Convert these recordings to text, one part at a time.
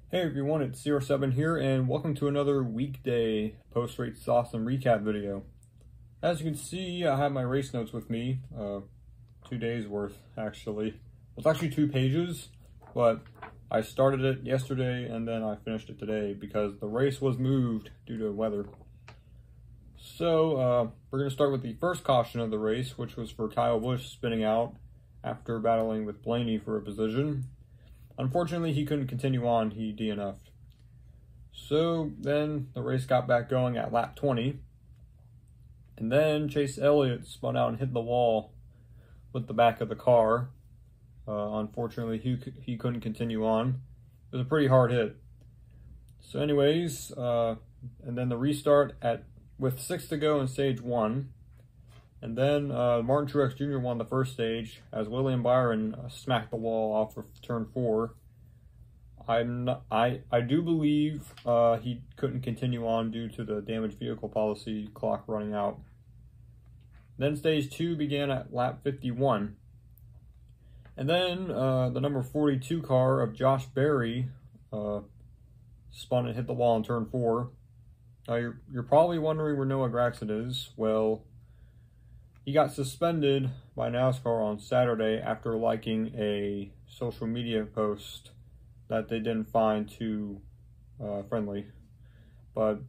Hey everyone, it's CR7 here, and welcome to another weekday post-race thoughts and recap video. As you can see, I have my race notes with me, 2 days worth actually. It's actually 2 pages, but I started it yesterday and then I finished it today because the race was moved due to weather. So we're going to start with the first caution of the race, which was for Kyle Busch spinning out after battling with Blaney for a position. Unfortunately, he couldn't continue on, he DNF'd. So then the race got back going at lap 20. And then Chase Elliott spun out and hit the wall with the back of the car. Unfortunately, he couldn't continue on. It was a pretty hard hit. So anyways, and then the restart with 6 to go in stage 1. And then Martin Truex Jr. won the first stage as William Byron smacked the wall off of turn 4. I do believe he couldn't continue on due to the damaged vehicle policy clock running out. Then stage 2 began at lap 51. And then the number 42 car of Josh Berry spun and hit the wall in turn 4. Now you're probably wondering where Noah Gragson is. Well, he got suspended by NASCAR on Saturday after liking a social media post that they didn't find too friendly. But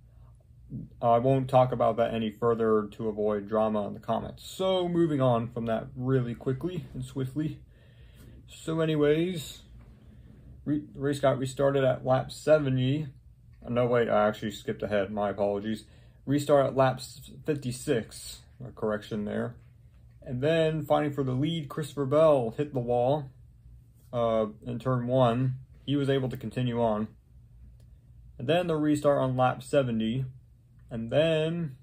I won't talk about that any further to avoid drama in the comments. So moving on from that really quickly and swiftly. So anyways, the race got restarted at lap 70. No, wait, I actually skipped ahead. My apologies. Restart at lap 56. A correction there. And then fighting for the lead, Christopher Bell hit the wall in turn 1. He was able to continue on. And then the restart on lap 70. And then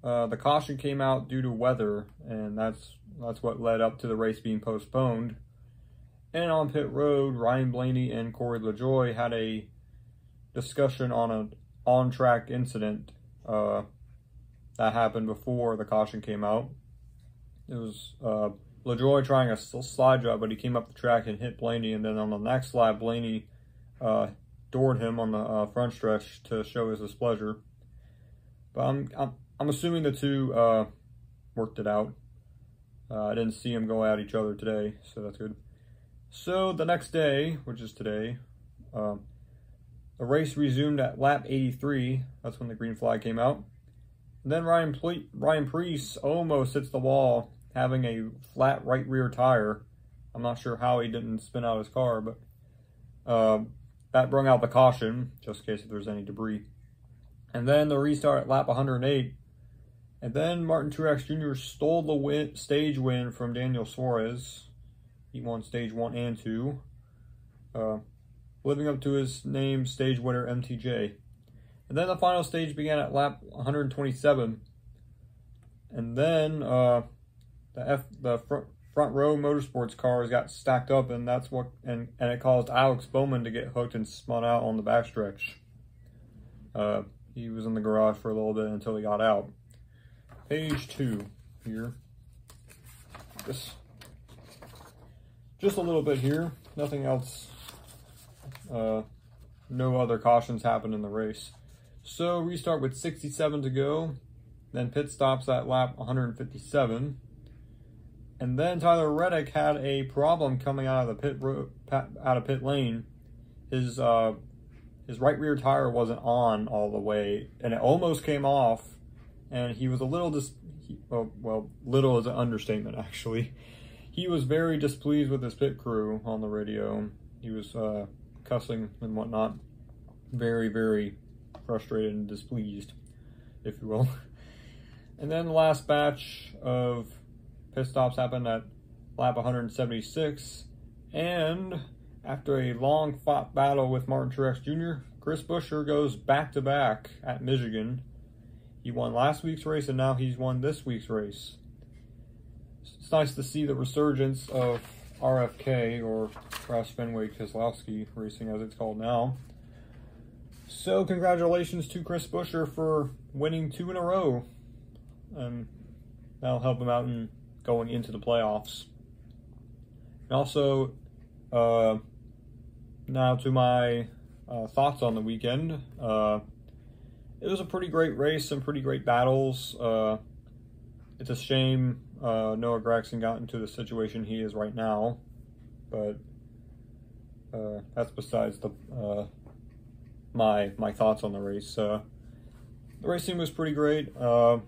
the caution came out due to weather, and that's what led up to the race being postponed. And on pit road, Ryan Blaney and Corey LaJoie had a discussion on an on-track incident that happened before the caution came out. It was LaJoie trying a slide job, but he came up the track and hit Blaney, and then on the next lap, Blaney doored him on the front stretch to show his displeasure. But I'm assuming the two worked it out. I didn't see them go at each other today, so that's good. So the next day, which is today, the race resumed at lap 83. That's when the green flag came out. And then Ryan Preece almost hits the wall, having a flat right rear tire. I'm not sure how he didn't spin out his car, but that brought out the caution, just in case if there's any debris. And then the restart at lap 108. And then Martin Truex Jr. stole the stage win from Daniel Suarez. He won stage 1 and 2, living up to his name, stage winner MTJ. And then the final stage began at lap 127. And then the front row motorsports cars got stacked up, and and it caused Alex Bowman to get hooked and spun out on the backstretch. He was in the garage for a little bit until he got out. Page 2 here. Just a little bit here. Nothing else. No other cautions happened in the race. So restart with 67 to go, then pit stops at lap 157. And then Tyler Reddick had a problem coming out of the pit lane. His right rear tire wasn't on all the way, and it almost came off. And he was a little little is an understatement actually. He was very displeased with his pit crew on the radio. He was cussing and whatnot. Very, very frustrated and displeased, if you will. And then the last batch of pit stops happened at lap 176. And after a long fought battle with Martin Truex Jr., Chris Buescher goes back-to-back at Michigan. He won last week's race, and now he's won this week's race. It's nice to see the resurgence of RFK, or Roush Fenway Keselowski Racing as it's called now. So congratulations to Chris Buescher for winning 2 in a row. And that'll help him out in going into the playoffs. And also, now to my thoughts on the weekend. It was a pretty great race, some pretty great battles. It's a shame Noah Gragson got into the situation he is right now, but that's besides the my thoughts on the race. The racing was pretty great. Not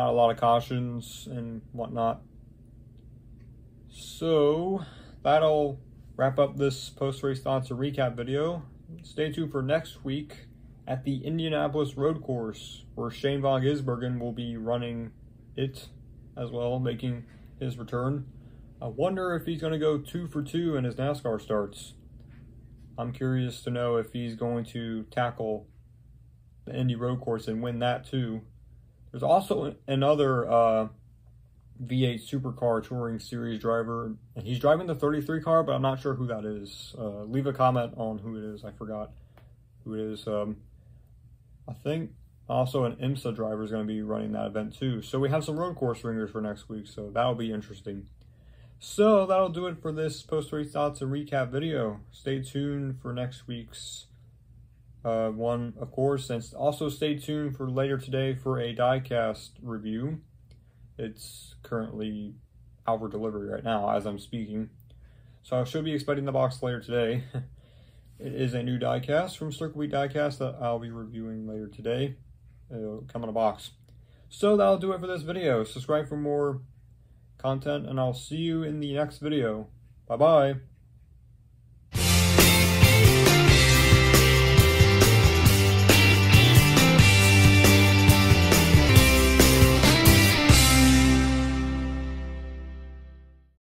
a lot of cautions and whatnot. So that'll wrap up this post-race thoughts and recap video. Stay tuned for next week at the Indianapolis Road Course, where Shane Von Gisbergen will be running it as well, making his return. I wonder if he's going to go 2 for 2 in his NASCAR starts. I'm curious to know if he's going to tackle the Indy Road Course and win that too. There's also another V8 Supercar Touring Series driver, and he's driving the 33 car, but I'm not sure who that is. Leave a comment on who it is. I forgot who it is. I think also an IMSA driver is going to be running that event too. So we have some road course ringers for next week, so that'll be interesting. So that'll do it for this post-race thoughts and recap video. Stay tuned for next week's one, of course, and also stay tuned for later today for a diecast review. It's currently out for delivery right now as I'm speaking, so I should be expecting the box later today. It is a new diecast from Circle Beat Diecast that I'll be reviewing later today. It'll come in a box. So that'll do it for this video. Subscribe for more content, and I'll see you in the next video. Bye-bye.